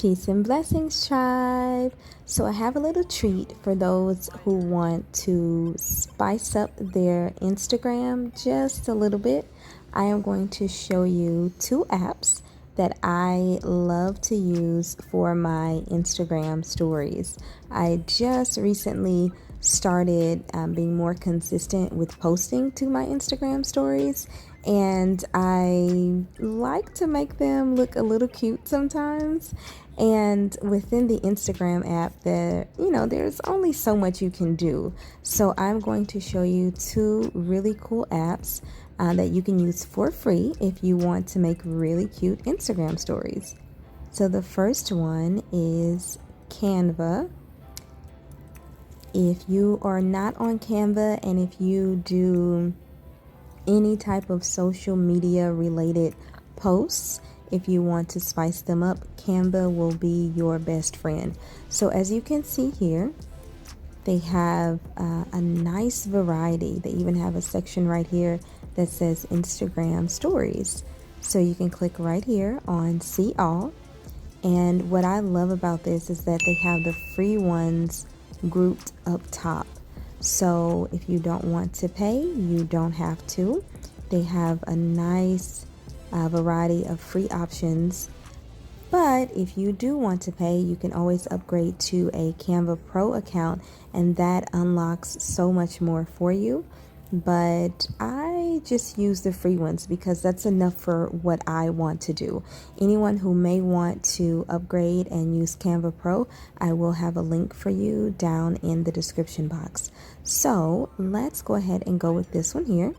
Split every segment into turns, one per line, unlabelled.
Peace and blessings, tribe. So I have a little treat for those who want to spice up their Instagram just a little bit. I am going to show you two apps that I love to use for my Instagram stories. I just recently started being more consistent with posting to my Instagram stories, and I like to make them look a little cute sometimes. And within the Instagram app, there's only so much you can do. So I'm going to show you two really cool apps that you can use for free if you want to make really cute Instagram stories. So the first one is Canva. If you are not on Canva and if you do any type of social media related posts, if you want to spice them up, Canva will be your best friend. So as you can see here, they have a nice variety. They even have a section right here that says Instagram stories. So you can click right here on see all. And what I love about this is that they have the free ones grouped up top. So if you don't want to pay, you don't have to. They have a nice variety of free options. But if you do want to pay, you can always upgrade to a Canva Pro account, and that unlocks so much more for you. But I just use the free ones because that's enough for what I want to do. Anyone who may want to upgrade and use Canva Pro, I will have a link for you down in the description box. So let's go ahead and go with this one here.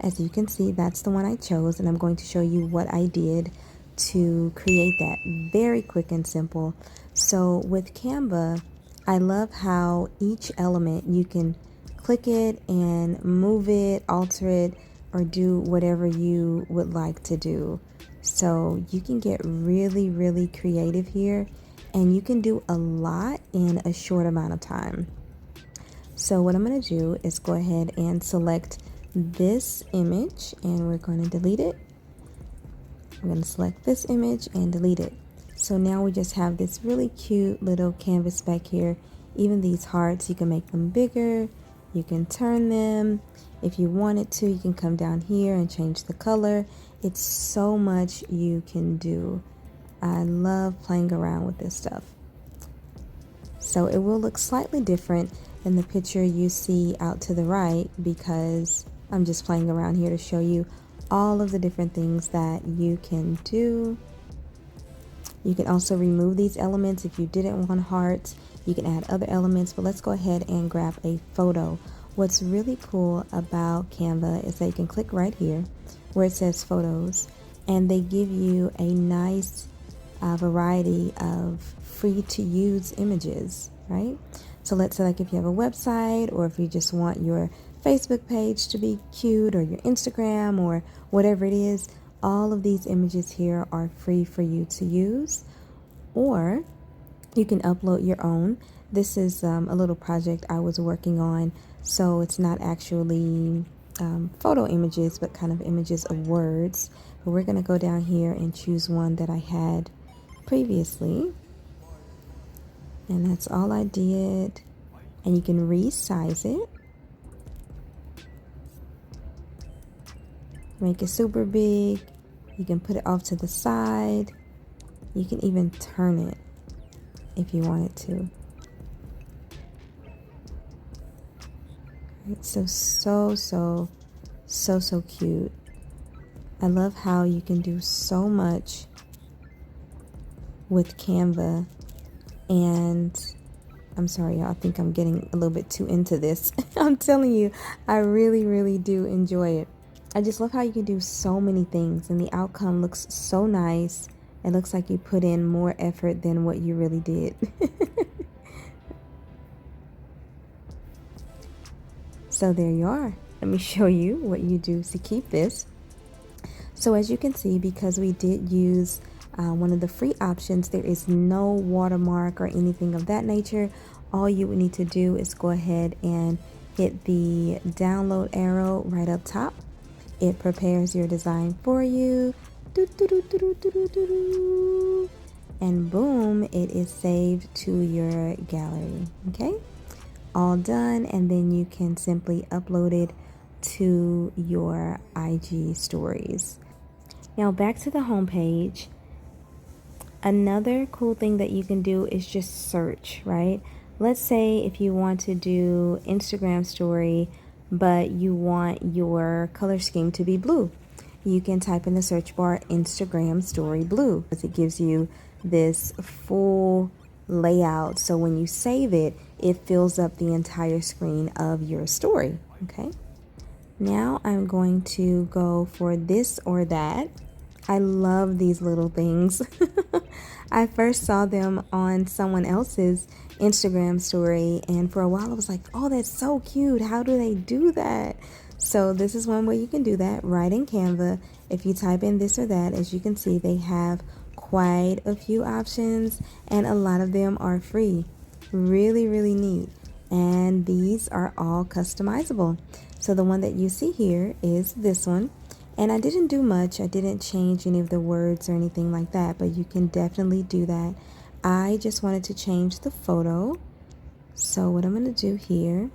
As you can see, that's the one I chose, and I'm going to show you what I did to create that. Very quick and simple. So with Canva, I love how each element you can click it and move it, alter it, or do whatever you would like to do. So you can get really, really creative here, and you can do a lot in a short amount of time. So what I'm going to do is go ahead and select this image, and we're going to delete it. I'm going to select this image and delete it. So now we just have this really cute little canvas back here. Even these hearts, you can make them bigger. You can turn them. If you wanted to, you can come down here and change the color. It's so much you can do. I love playing around with this stuff. So it will look slightly different than the picture you see out to the right because I'm just playing around here to show you all of the different things that you can do. You can also remove these elements if you didn't want hearts. You can add other elements, but let's go ahead and grab a photo. What's really cool about Canva is that you can click right here where it says photos, and they give you a nice variety of free to use images, right? So let's say like if you have a website, or if you just want your Facebook page to be cute, or your Instagram, or whatever it is, all of these images here are free for you to use, or you can upload your own. This is a little project I was working on, so it's not actually photo images, but kind of images of words. But we're going to go down here and choose one that I had previously, and that's all I did. And you can resize it, make it super big. You can put it off to the side. You can even turn it if you wanted to. It's so cute. I love how you can do so much with Canva. And I'm sorry, y'all, I think I'm getting a little bit too into this. I'm telling you, I really do enjoy it. I just love how you can do so many things, and the outcome looks so nice. It looks like you put in more effort than what you really did. So there you are. Let me show you what you do to keep this. So as you can see, because we did use one of the free options, there is no watermark or anything of that nature. All you would need to do is go ahead and hit the download arrow right up top. It prepares your design for you. and boom, it is saved to your gallery. Okay, all done, and then you can simply upload it to your IG stories. Now back to the home page. Another cool thing that you can do is just search, right? Let's say if you want to do Instagram story, but you want your color scheme to be blue, you can type in the search bar Instagram story blue, because it gives you this full layout. So when you save it, it fills up the entire screen of your story. Okay. Now I'm going to go for this or that. I love these little things. I first saw them on someone else's Instagram story, and for a while I was like, oh, that's so cute. How do they do that? So this is one way you can do that right in Canva. If you type in this or that, as you can see, they have quite a few options, and a lot of them are free. Really, really neat. And these are all customizable. So the one that you see here is this one. And I didn't do much. I didn't change any of the words or anything like that, but you can definitely do that. I just wanted to change the photo. So what I'm going to do here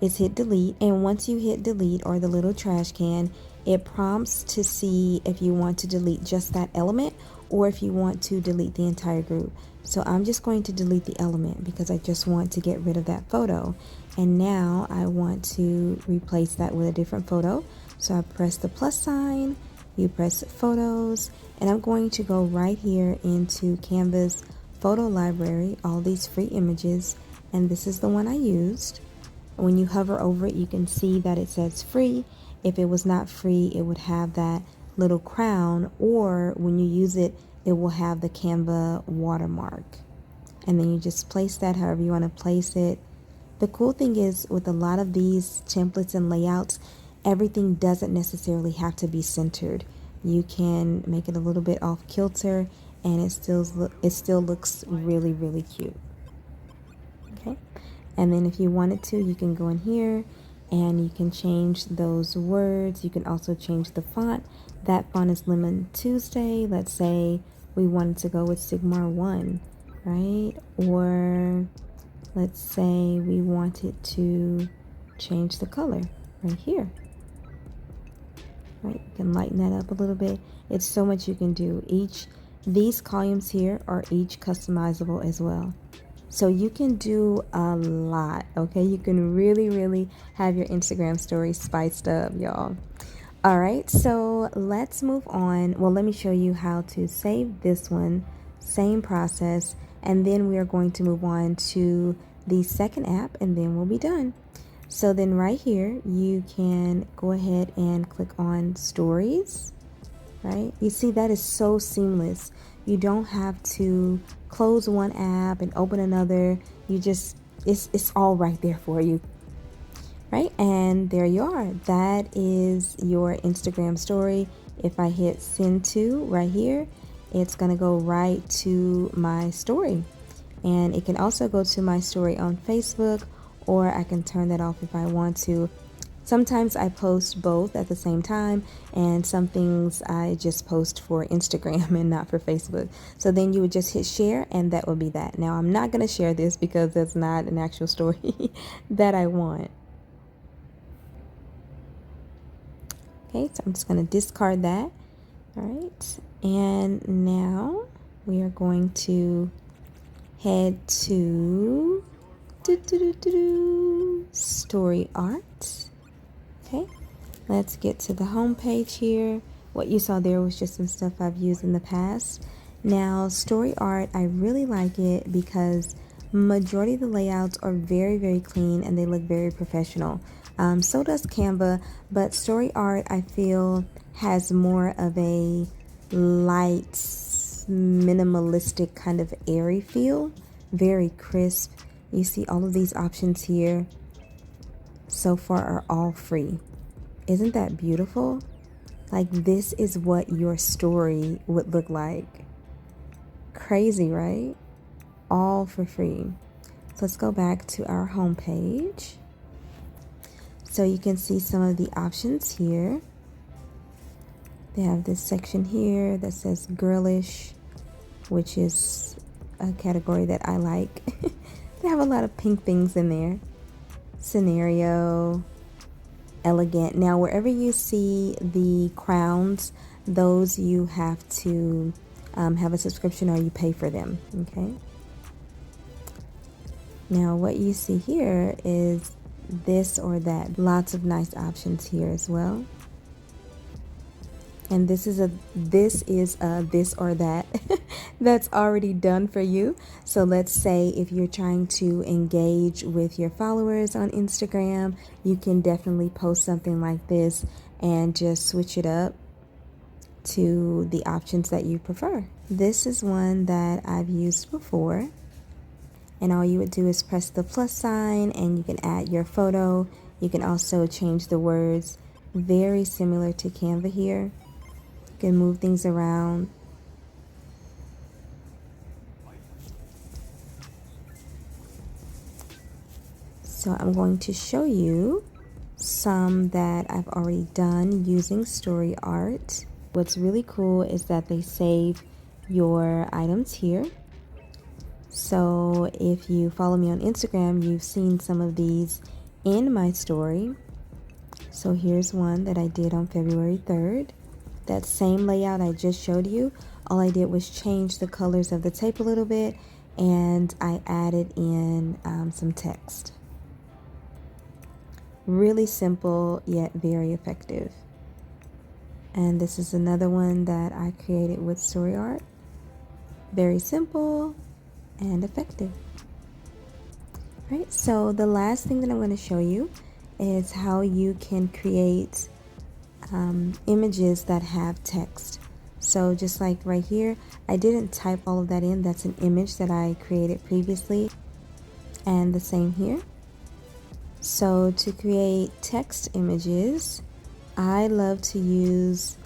is hit delete. And once you hit delete, or the little trash can, it prompts to see if you want to delete just that element or if you want to delete the entire group. So I'm just going to delete the element because I just want to get rid of that photo. And now I want to replace that with a different photo. So I press the plus sign, you press photos, and I'm going to go right here into Canva's photo library, all these free images, and this is the one I used. When you hover over it, you can see that it says free. If it was not free, it would have that little crown, or when you use it, it will have the Canva watermark. And then you just place that however you want to place it. The cool thing is, with a lot of these templates and layouts, everything doesn't necessarily have to be centered. You can make it a little bit off kilter, and it still looks really, really cute. Okay, and then if you wanted to, you can go in here and you can change those words. You can also change the font. That font is Lemon Tuesday. Let's say we wanted to go with Sigmar 1, right? Or let's say we wanted to change the color right here. Right, you can lighten that up a little bit. It's so much you can do. These columns here are each customizable as well. So you can do a lot, okay? You can really, really have your Instagram story spiced up, y'all. All right, so let's move on. Well, let me show you how to save this one. Same process. And then we are going to move on to the second app, and then we'll be done. So then right here, you can go ahead and click on stories, right? You see, that is so seamless. You don't have to close one app and open another. You just, it's all right there for you, right? And there you are. That is your Instagram story. If I hit send to right here, it's going to go right to my story. And it can also go to my story on Facebook, or I can turn that off if I want to. Sometimes I post both at the same time, and some things I just post for Instagram and not for Facebook. So then you would just hit share, and that would be that. Now I'm not going to share this because that's not an actual story that I want. Okay, so I'm just going to discard that. All right, and now we are going to head to story art. Okay, let's get to the home page here. What you saw there was just some stuff I've used in the past. Now, story art, I really like it because majority of the layouts are very, very clean and they look very professional. So does Canva, but story art, I feel, has more of a light, minimalistic kind of airy feel. Very crisp. You see all of these options here so far are all free. Isn't that beautiful? Like, this is what your story would look like. Crazy, right? All for free. So let's go back to our home page. So you can see some of the options here. They have this section here that says girlish. which is a category that I like. They have a lot of pink things in there. Scenario, elegant. Now, wherever you see the crowns, those you have to have a subscription or you pay for them, okay? Now, what you see here is this or that. Lots of nice options here as well. And this is a this or that that's already done for you. So let's say if you're trying to engage with your followers on Instagram, you can definitely post something like this and just switch it up to the options that you prefer. This is one that I've used before, and all you would do is press the plus sign and you can add your photo. You can also change the words. Very similar to Canva here. You can move things around. So I'm going to show you some that I've already done using story art. What's really cool is that they save your items here. So if you follow me on Instagram, you've seen some of these in my story. So here's one that I did on February 3rd. That same layout I just showed you, all I did was change the colors of the tape a little bit, and I added in some text. Really simple, yet very effective. And this is another one that I created with story art. Very simple and effective. All right, so the last thing that I'm going to show you is how you can create images that have text. So just like right here, I didn't type all of that in. That's an image that I created previously. And the same here. So to create text images, I love to use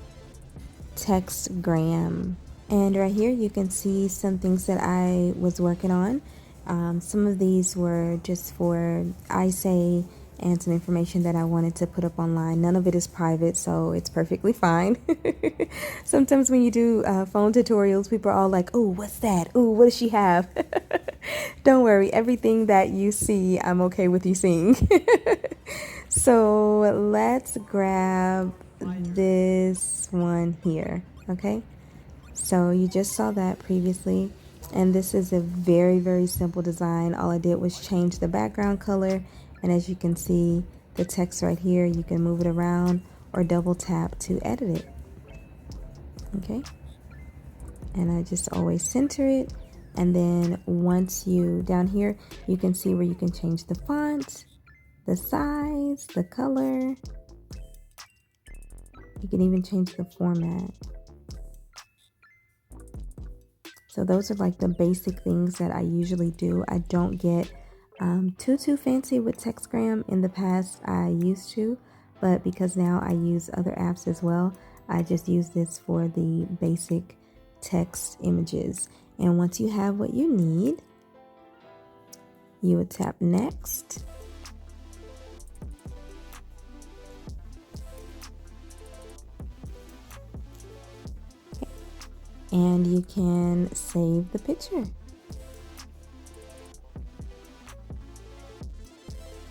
Textgram. And right here you can see some things that I was working on. Some of these were just for ISA and some information that I wanted to put up online. None of it is private, so it's perfectly fine. Sometimes when you do phone tutorials, people are all like, oh, what's that? Oh, what does she have? Don't worry, everything that you see, I'm okay with you seeing. So let's grab this one here, okay? So you just saw that previously, and this is a very, very simple design. All I did was change the background color, and as you can see, the text right here, you can move it around or double tap to edit it. Okay, and I just always center it, and then once you, down here, you can see where you can change the font, the size, the color. You can even change the format. So those are like the basic things that I usually do. I don't get too fancy with Textgram. In the past I used to, but because now I use other apps as well, I just use this for the basic text images. And once you have what you need, you would tap next. And you can save the picture.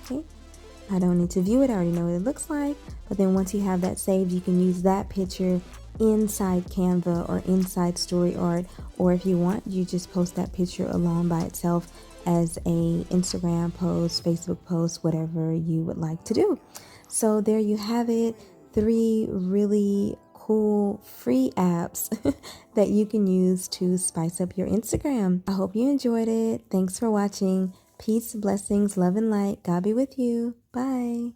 Okay, I don't need to view it, I already know what it looks like. But then once you have that saved, you can use that picture inside Canva or inside story art, or if you want, you just post that picture alone by itself as a Instagram post, Facebook post, whatever you would like to do. So there you have it, 3 really cool free apps that you can use to spice up your Instagram. I hope you enjoyed it. Thanks for watching. Peace, blessings, love, and light. God be with you. Bye.